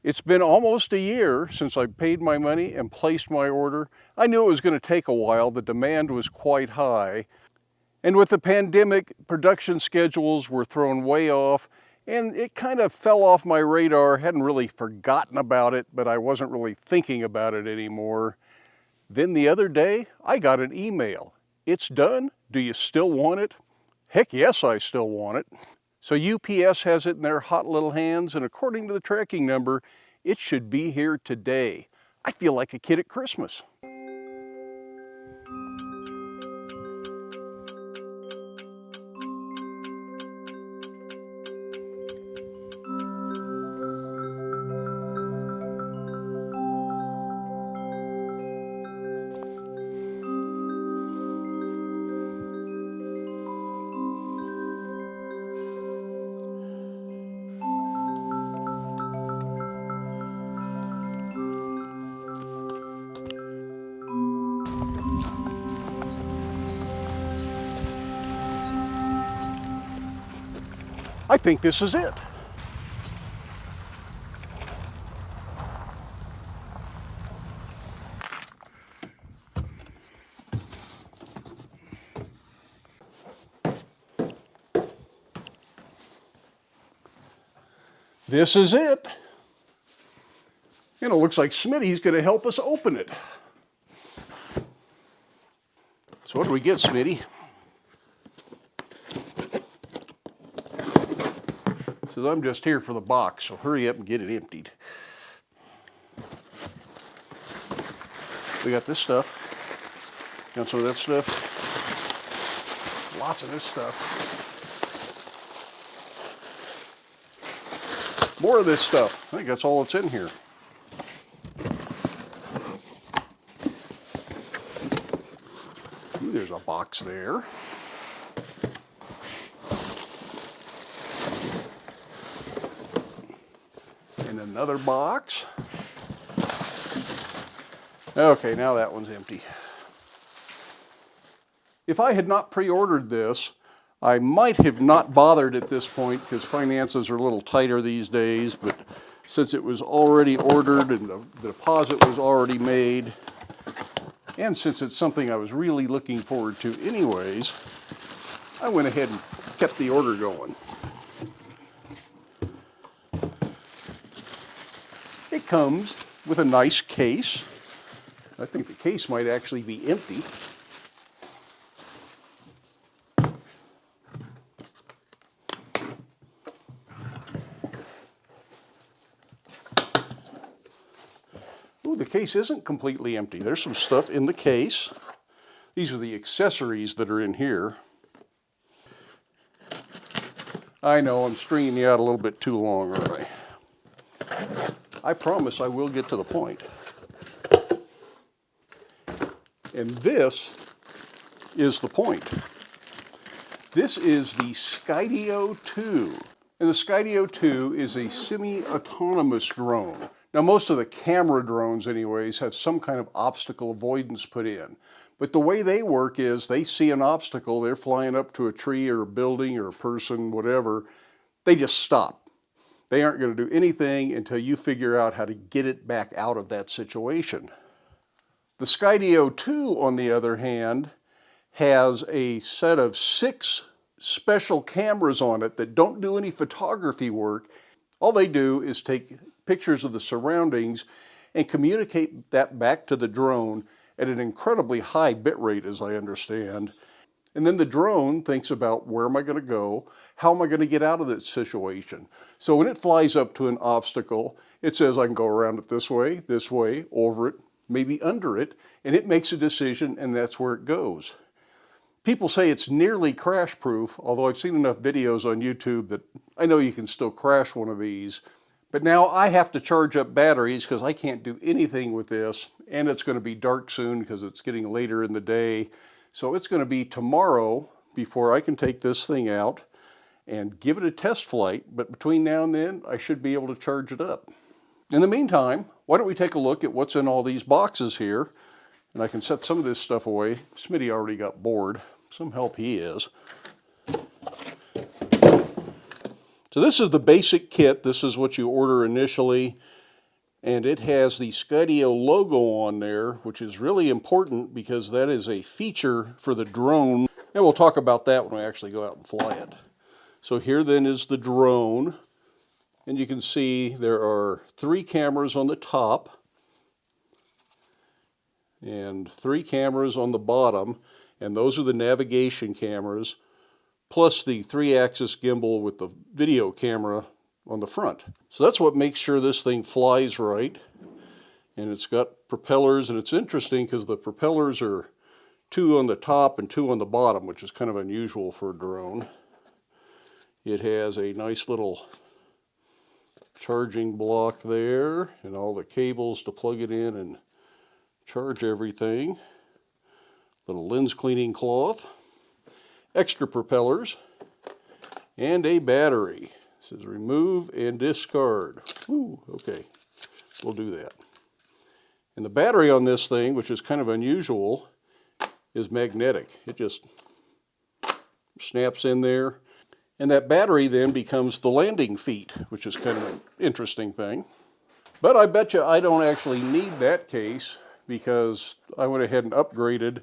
It's been almost a year since I paid my money and placed my order. I knew it was going to take a while. The demand was quite high. And with the pandemic, production schedules were thrown way off, and it kind of fell off my radar. Hadn't really forgotten about it, but I wasn't really thinking about it anymore. Then the other day, I got an email. It's done. Do you still want it? Heck yes, I still want it. So UPS has it in their hot little hands, and according to the tracking number, it should be here today. I feel like a kid at Christmas. I think this is it. This is it. And it looks like Smitty's going to help us open it. So what do we get, Smitty? Says I'm just here for the box, so hurry up and get it emptied. We got this stuff. Got some of that stuff. Lots of this stuff. More of this stuff. I think that's all that's in here. Ooh, there's a box there. And another box. Okay, now that one's empty. If I had not pre-ordered this, I might have not bothered at this point because finances are a little tighter these days, but since it was already ordered and the deposit was already made, and since it's something I was really looking forward to anyways, I went ahead and kept the order going. It comes with a nice case. I think the case might actually be empty. Ooh, the case isn't completely empty. There's some stuff in the case. These are the accessories that are in here. I know I'm stringing you out a little bit too long, aren't I? I promise I will get to the point. And this is the point. This is the Skydio 2. And the Skydio 2 is a semi-autonomous drone. Now most of the camera drones anyways have some kind of obstacle avoidance put in. But the way they work is they see an obstacle, they're flying up to a tree or a building or a person, whatever, they just stop. They aren't going to do anything until you figure out how to get it back out of that situation. The Skydio 2, on the other hand, has a set of 6 special cameras on it that don't do any photography work. All they do is take pictures of the surroundings and communicate that back to the drone at an incredibly high bit rate, as I understand. And then the drone thinks about where am I going to go? How am I going to get out of this situation? So when it flies up to an obstacle, it says I can go around it this way, over it, maybe under it, and it makes a decision and that's where it goes. People say it's nearly crash proof, although I've seen enough videos on YouTube that I know you can still crash one of these. But now I have to charge up batteries because I can't do anything with this, and it's going to be dark soon because it's getting later in the day. So it's going to be tomorrow before I can take this thing out and give it a test flight, but between now and then I should be able to charge it up. In the meantime, why don't we take a look at what's in all these boxes here, and I can set some of this stuff away. Smitty already got bored. Some help he is. So this is the basic kit. This is what you order initially. And it has the Skydio logo on there, which is really important because that is a feature for the drone. And we'll talk about that when we actually go out and fly it. So here then is the drone. And you can see there are 3 cameras on the top and 3 cameras on the bottom. And those are the navigation cameras, plus the 3-axis gimbal with the video camera on the front. So that's what makes sure this thing flies right. And it's got propellers, and it's interesting because the propellers are 2 on the top and 2 on the bottom, which is kind of unusual for a drone. It has a nice little charging block there and all the cables to plug it in and charge everything. Little lens cleaning cloth, extra propellers, and a battery. It says remove and discard. Ooh, okay, we'll do that. And the battery on this thing, which is kind of unusual, is magnetic. It just snaps in there. And that battery then becomes the landing feet, which is kind of an interesting thing. But I bet you I don't actually need that case because I went ahead and upgraded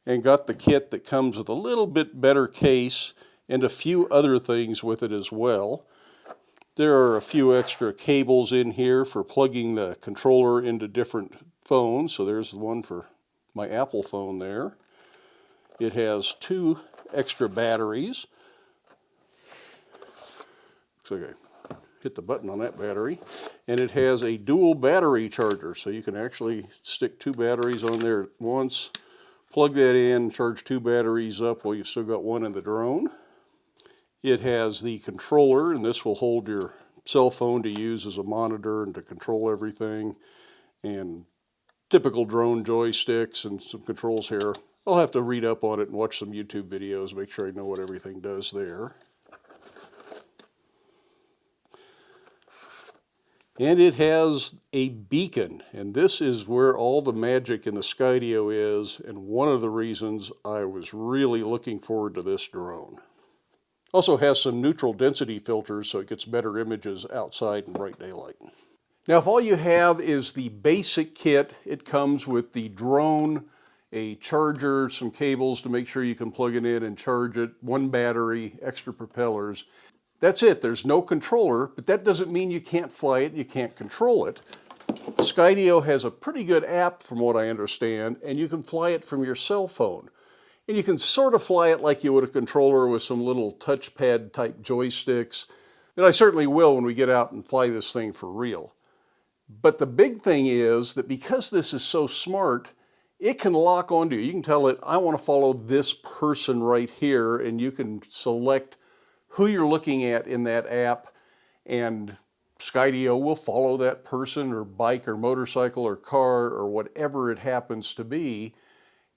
and got the kit that comes with a little bit better case and a few other things with it as well. There are a few extra cables in here for plugging the controller into different phones. So there's the one for my Apple phone there. It has 2 extra batteries. Looks like I hit the button on that battery. And it has a dual battery charger, so you can actually stick 2 batteries on there at once, plug that in, charge 2 batteries up while you've still got one in the drone. It has the controller, and this will hold your cell phone to use as a monitor and to control everything, and typical drone joysticks and some controls here. I'll have to read up on it and watch some YouTube videos, make sure I know what everything does there. And it has a beacon, and this is where all the magic in the Skydio is, and one of the reasons I was really looking forward to this drone. Also has some neutral density filters so it gets better images outside in bright daylight. Now if all you have is the basic kit, it comes with the drone, a charger, some cables to make sure you can plug it in and charge it, 1 battery, extra propellers. That's it. There's no controller, but that doesn't mean you can't fly it, you can't control it. Skydio has a pretty good app from what I understand, and you can fly it from your cell phone. And you can sort of fly it like you would a controller with some little touchpad type joysticks. And I certainly will when we get out and fly this thing for real. But the big thing is that because this is so smart, it can lock onto you. You can tell it, I want to follow this person right here, and you can select who you're looking at in that app, and Skydio will follow that person or bike or motorcycle or car or whatever it happens to be.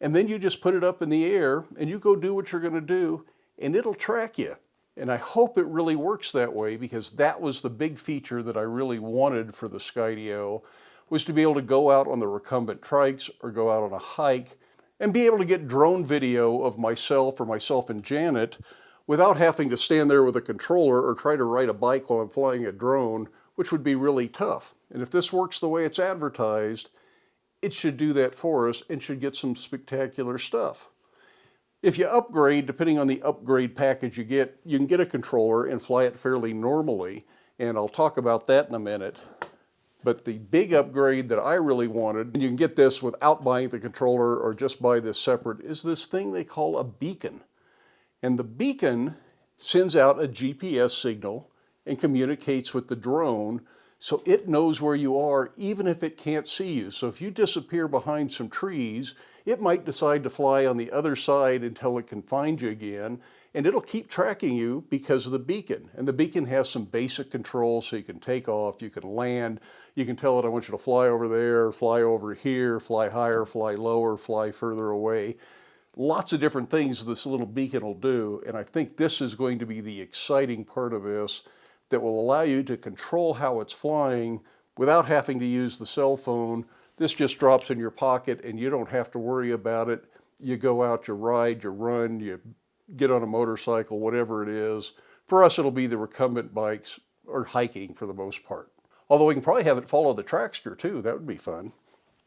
And then you just put it up in the air and you go do what you're going to do, and it'll track you. And I hope it really works that way, because that was the big feature that I really wanted for the Skydio, was to be able to go out on the recumbent trikes or go out on a hike and be able to get drone video of myself or myself and Janet without having to stand there with a controller or try to ride a bike while I'm flying a drone, which would be really tough. And if this works the way it's advertised, it should do that for us and should get some spectacular stuff. If you upgrade, depending on the upgrade package you can get a controller and fly it fairly normally, and I'll talk about that in a minute. But the big upgrade that I really wanted, and you can get this without buying the controller or just buy this separate, is this thing they call a beacon. And the beacon sends out a GPS signal and communicates with the drone, so it knows where you are even if it can't see you. So if you disappear behind some trees, it might decide to fly on the other side until it can find you again, and it'll keep tracking you because of the beacon. And the beacon has some basic controls, so you can take off, you can land, you can tell it, I want you to fly over there, fly over here, fly higher, fly lower, fly further away. Lots of different things this little beacon will do, and I think this is going to be the exciting part of this that will allow you to control how it's flying without having to use the cell phone. This just drops in your pocket and you don't have to worry about it. You go out, you ride, you run, you get on a motorcycle, whatever it is. For us, it'll be the recumbent bikes or hiking for the most part. Although we can probably have it follow the trackster too, that would be fun.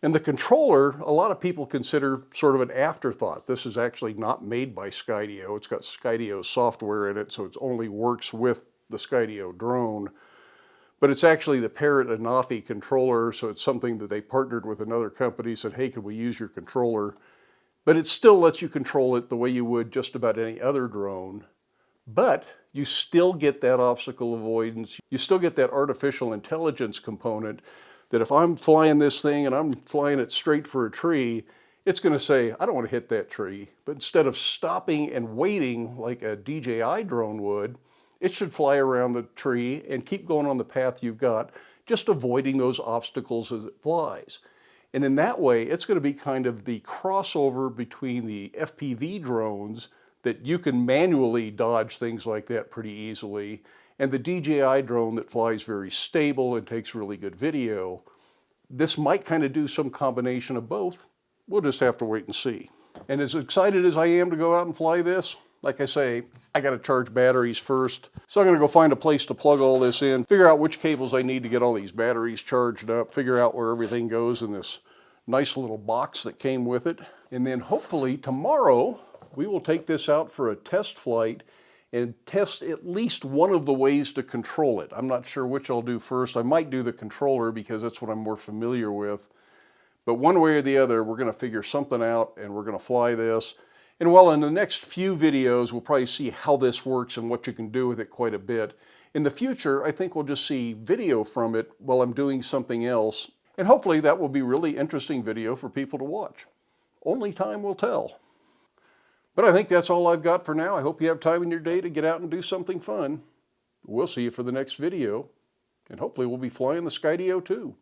And the controller, a lot of people consider sort of an afterthought. This is actually not made by Skydio. It's got Skydio software in it, so it only works with the Skydio drone. But it's actually the Parrot Anafi controller, so it's something that they partnered with another company, said, hey, could we use your controller? But it still lets you control it the way you would just about any other drone. But you still get that obstacle avoidance. You still get that artificial intelligence component that if I'm flying this thing and I'm flying it straight for a tree, it's going to say, I don't want to hit that tree. But instead of stopping and waiting like a DJI drone would, it should fly around the tree and keep going on the path you've got, just avoiding those obstacles as it flies. And in that way, it's going to be kind of the crossover between the FPV drones that you can manually dodge things like that pretty easily, and the DJI drone that flies very stable and takes really good video. This might kind of do some combination of both. We'll just have to wait and see. And as excited as I am to go out and fly this, like I say, I got to charge batteries first. So I'm going to go find a place to plug all this in, figure out which cables I need to get all these batteries charged up, figure out where everything goes in this nice little box that came with it. And then hopefully tomorrow we will take this out for a test flight and test at least one of the ways to control it. I'm not sure which I'll do first. I might do the controller because that's what I'm more familiar with. But one way or the other, we're going to figure something out and we're going to fly this. And while in the next few videos, we'll probably see how this works and what you can do with it quite a bit. In the future, I think we'll just see video from it while I'm doing something else. And hopefully that will be really interesting video for people to watch. Only time will tell. But I think that's all I've got for now. I hope you have time in your day to get out and do something fun. We'll see you for the next video, and hopefully we'll be flying the Skydio too.